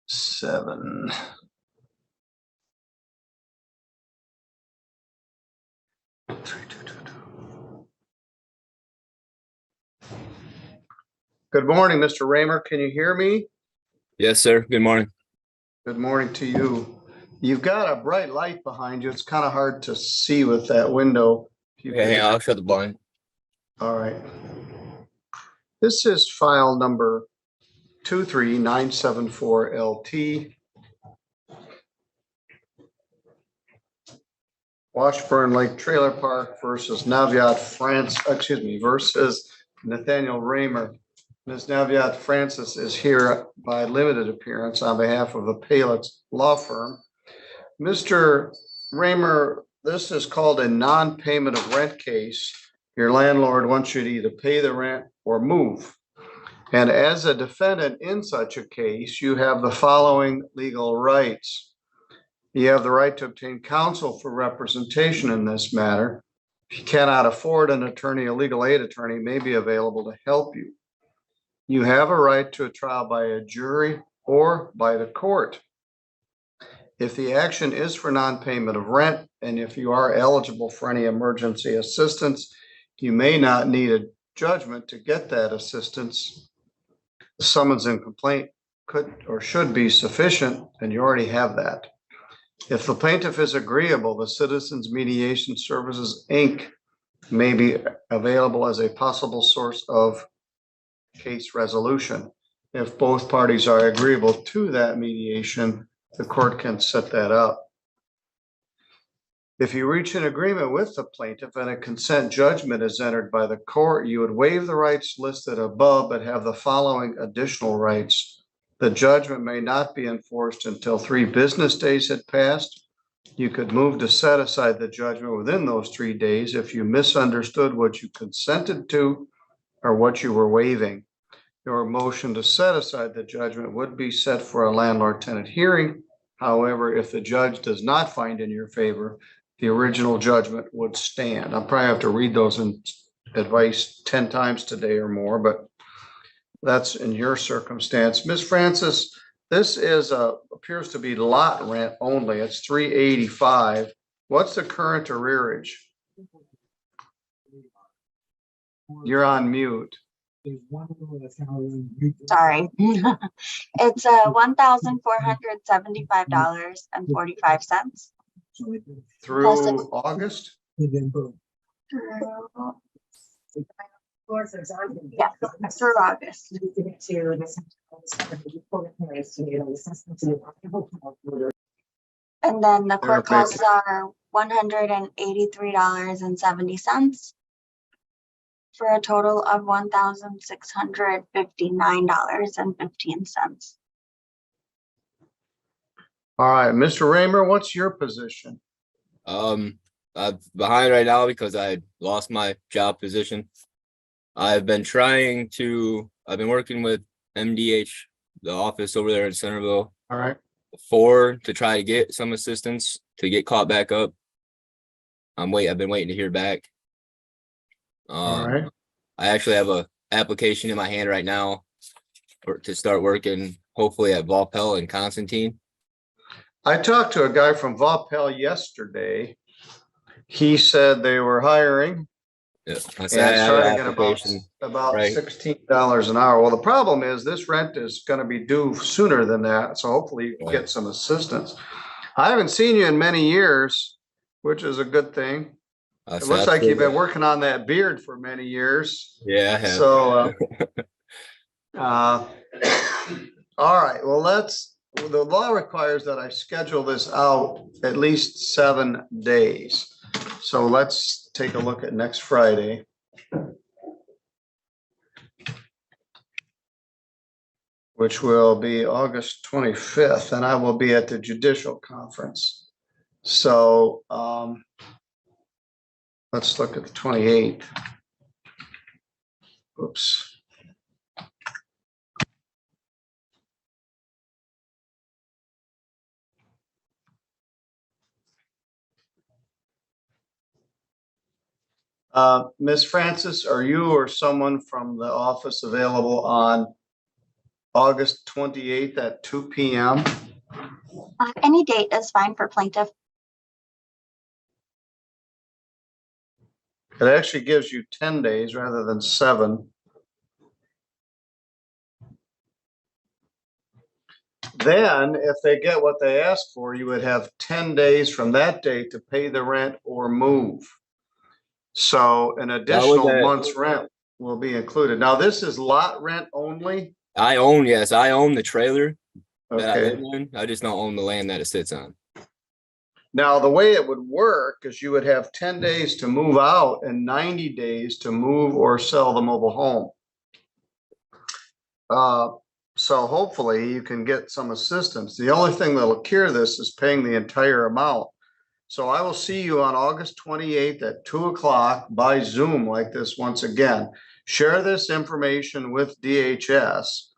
7. Good morning, Mr. Raymer. Can you hear me? Yes, sir. Good morning. Good morning to you. You've got a bright light behind you. It's kind of hard to see with that window. Okay, I'll shut the blind. All right. This is file number 23974LT. Washburn Lake Trailer Park versus versus Nathaniel Raymer. Ms. Naviat Francis is here by limited appearance on behalf of the Palitz Law Firm. Mr. Raymer, this is called a non-payment of rent case. Your landlord wants you to either pay the rent or move. And as a defendant in such a case, you have the following legal rights. You have the right to obtain counsel for representation in this matter. If you cannot afford an attorney, a legal aid attorney may be available to help you. You have a right to a trial by a jury or by the court. If the action is for non-payment of rent, and if you are eligible for any emergency assistance, you may not need a judgment to get that assistance. The summons and complaint could or should be sufficient, and you already have that. If the plaintiff is agreeable, the Citizens Mediation Services, Inc. may be available as a possible source of case resolution. If both parties are agreeable to that mediation, the court can set that up. If you reach an agreement with the plaintiff and a consent judgment is entered by the court, you would waive the rights listed above, but have the following additional rights. The judgment may not be enforced until 3 business days had passed. You could move to set aside the judgment within those 3 days if you misunderstood what you consented to or what you were waiving. Your motion to set aside the judgment would be set for a landlord-tenant hearing. However, if the judge does not find in your favor, the original judgment would stand. I'll probably have to read those in advice 10 times today or more, but that's in your circumstance. Ms. Francis, this is appears to be lot rent only. It's $385. What's the current arrearage? You're on mute. Sorry. It's $1,475.45. Through August? Yeah, through August. And then the court costs are $183.70 for a total of $1,659.15. All right, Mr. Raymer, what's your position? I'm behind right now because I lost my job position. I've been working with MDH, the office over there in Centerville. All right. To try to get some assistance to get caught back up. I've been waiting to hear back. All right. I actually have a application in my hand right now to start working, hopefully at Valpel and Constantine. I talked to a guy from Valpel yesterday. He said they were hiring. Yeah, and starting at about $16 an hour. Well, the problem is this rent is going to be due sooner than that. So hopefully you can get some assistance. I haven't seen you in many years, which is a good thing. It looks like you've been working on that beard for many years. Yeah, I have. So, all right. Well, the law requires that I schedule this out at least 7 days. So let's take a look at next Friday. Which will be August 25th, and I will be at the judicial conference. So let's look at the 28th. Oops. Ms. Francis, are you or someone from the office available on August 28th at 2 p.m. Any date is fine for plaintiff. It actually gives you 10 days rather than 7. Then, if they get what they ask for, you would have 10 days from that date to pay the rent or move. So an additional month's rent will be included. Now, this is lot rent only. I own the trailer that I live Okay. in. I just don't own the land that it sits on. Now, the way it would work is you would have 10 days to move out and 90 days to move or sell the mobile home. So hopefully you can get some assistance. The only thing that'll cure this is paying the entire amount. So I will see you on August 28th at 2 o'clock by Zoom like this once again. Share this information with DHS.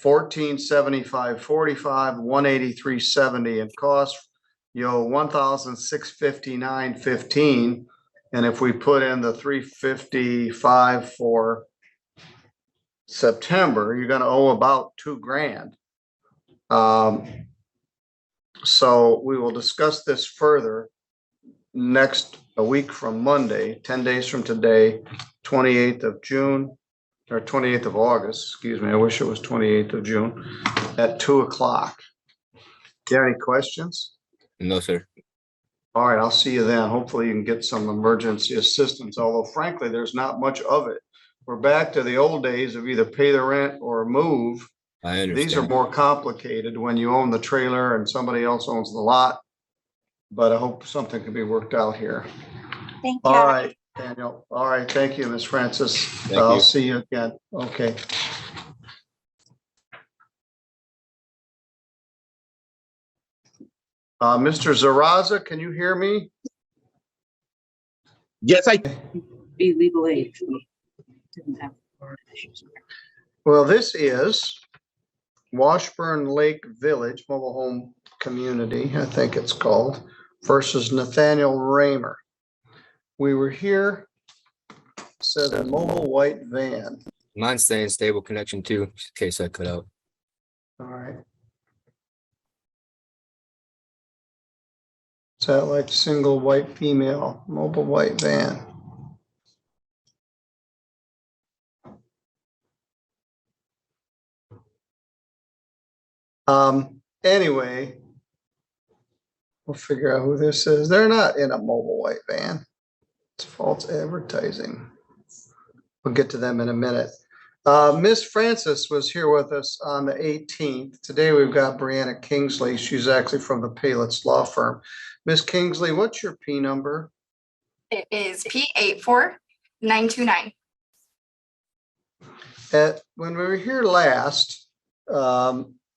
1475.45, 183.70 in cost. You owe 1,659.15. And if we put in the 355 for September, you're going to owe about $2,000. So we will discuss this further a week from Monday, 10 days from today, 28th of June, or 28th of August, excuse me. I wish it was 28th of June at 2 o'clock. Do you have any questions? No, sir. All right, I'll see you then. Hopefully you can get some emergency assistance, although frankly, there's not much of it. We're back to the old days of either pay the rent or move. I understand. These are more complicated when you own the trailer and somebody else owns the lot. But I hope something can be worked out here. Thank you. All right, Daniel. All right, thank you, Ms. Francis. Thank I'll you. see you again. Okay. Mr. Zaraza, can you hear me? Yes, I Be legal aid. Didn't have issues. Well, this is Washburn Lake Village Mobile Home Community, I think it's called, versus Nathaniel Raymer. We were here, says a mobile white van. Mine's staying stable connection too, just in case I cut out. All right. Is that like single white female mobile white van? Anyway, we'll figure out who this is. They're not in a mobile white van. It's false advertising. We'll get to them in a minute. Miss Francis was here with us on the 18th. Today we've got Brianna Kingsley. She's actually from the Palitz Law Firm. Miss Kingsley, what's your P number? It is P84929. When we were here last,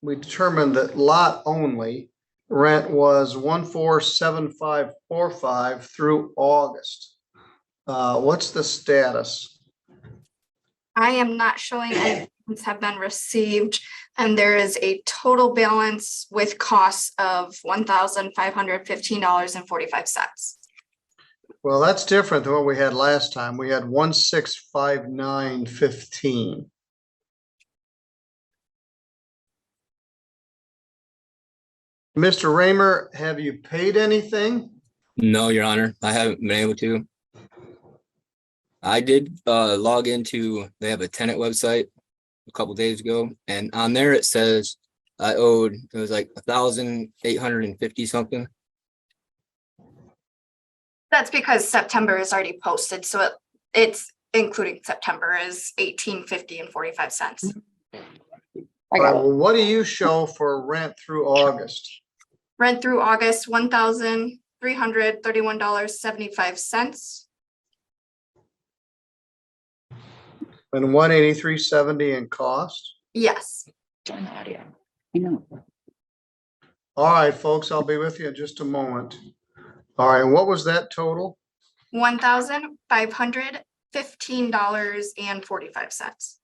we determined that lot only rent was 147545 through August. What's the status? I am not showing any payments have been received, and there is a total balance with costs of $1,515.45. Well, that's different than what we had last time. We had 1659.15. Mr. Raymer, have you paid anything? No, Your Honor, I haven't been able to. I did log into, they have a tenant website a couple days ago, and on there it says I owed, it was like 1,850 something. That's because September is already posted, so it's including September is $1,850.45. All right, well, what do you show for rent through August? Rent through August, $1,331.75. And 183.70 in cost? Yes. Turn the audio. I know. All right, folks, I'll be with you in just a moment. All right, what was that total? $1,515.45.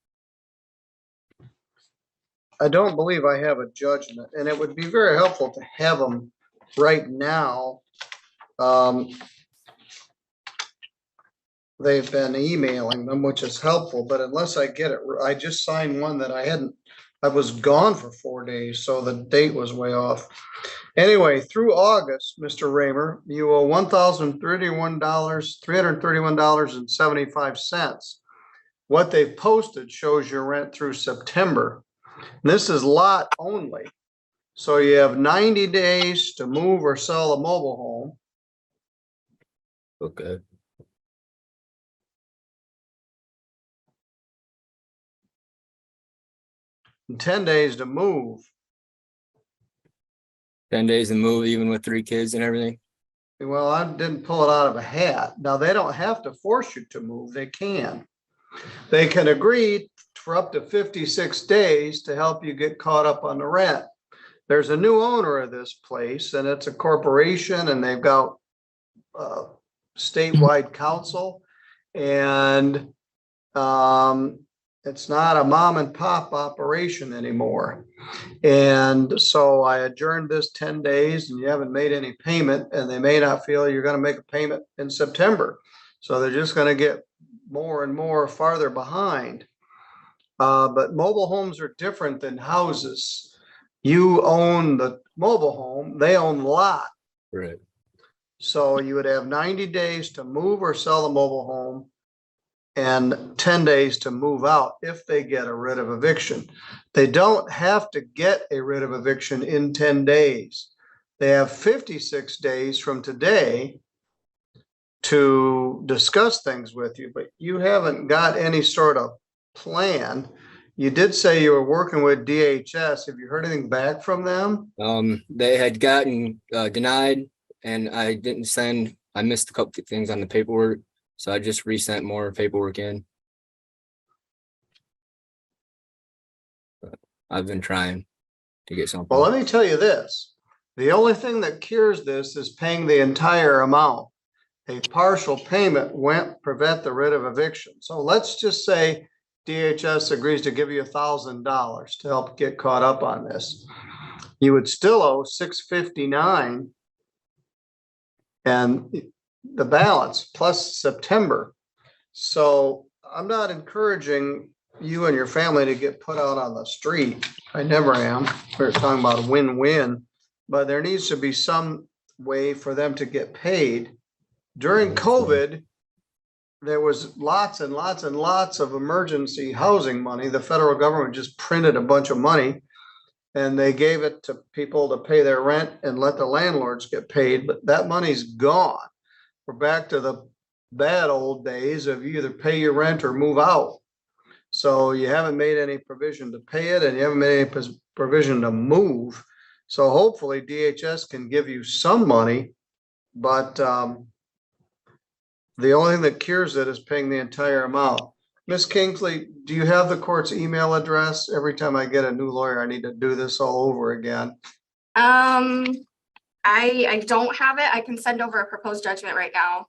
I don't believe I have a judgment, and it would be very helpful to have them right now. they've been emailing them, which is helpful, but unless I get it, I just signed one that I was gone for 4 days, so the date was way off. Anyway, through August, Mr. Raymer, you owe $331.75. What they've posted shows your rent through September. This is lot only. So you have 90 days to move or sell a mobile home. Okay. And 10 days to move. 10 days to move, even with 3 kids and everything. Well, I didn't pull it out of a hat. Now, they don't have to force you to move. They can. They can agree for up to 56 days to help you get caught up on the rent. There's a new owner of this place, and it's a corporation, and they've got statewide counsel, and it's not a mom and pop operation anymore. And so I adjourned this 10 days and you haven't made any payment, and they may not feel you're going to make a payment in September. So they're just going to get more and more farther behind. But mobile homes are different than houses. You own the mobile home, they own the lot. Right. So you would have 90 days to move or sell the mobile home and 10 days to move out if they get a writ of eviction. They don't have to get a writ of eviction in 10 days. They have 56 days from today to discuss things with you, but you haven't got any sort of plan. You did say you were working with DHS. Have you heard anything back from them? They had gotten denied, and I missed a couple of things on the paperwork, so I just resent more paperwork in. I've been trying to get something. Well, let me tell you this. The only thing that cures this is paying the entire amount. A partial payment won't prevent the writ of eviction. So let's just say DHS agrees to give you $1,000 to help get caught up on this. You would still owe $659 and the balance plus September. So I'm not encouraging you and your family to get put out on the street. I never am. We're talking about a win-win, but there needs to be some way for them to get paid. During COVID, there was lots and lots and lots of emergency housing money. The federal government just printed a bunch of money and they gave it to people to pay their rent and let the landlords get paid, but that money's gone. We're back to the bad old days of you either pay your rent or move out. So you haven't made any provision to pay it and you haven't made any provision to move. So hopefully DHS can give you some money, but the only thing that cures it is paying the entire amount. Ms. Kingsley, do you have the court's email address? Every time I get a new lawyer, I need to do this all over again. I don't have it. I can send over a proposed judgment right now.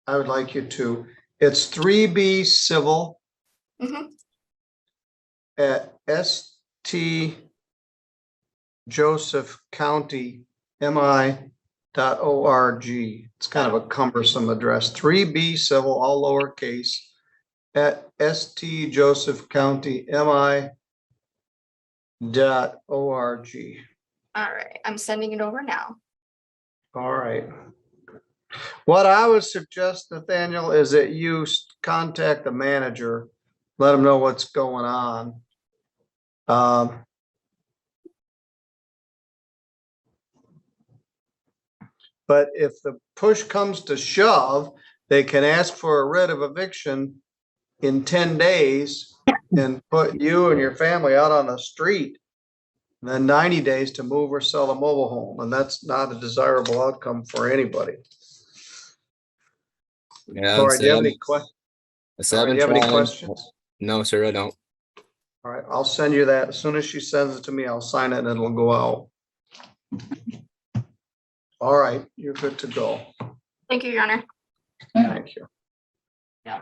I would like you to. It's 3B Civil at St. Joseph County MI.org. It's kind of a cumbersome address. 3B Civil, all lowercase, at St. Joseph County MI.org. All right, I'm sending it over now. All right. What I would suggest, Nathaniel, is that you contact the manager, let him know what's going on. But if the push comes to shove, they can ask for a writ of eviction in 10 days and put you and your family out on the street. And then 90 days to move or sell a mobile home. And that's not a desirable outcome for anybody. Yeah, All right, do you have any questions? Do you have any questions? No, sir, I don't. All right, I'll send you that. As soon as she sends it to me, I'll sign it and it'll go out. All right, you're good to go. Thank you, Your Honor. Thank you. Yeah.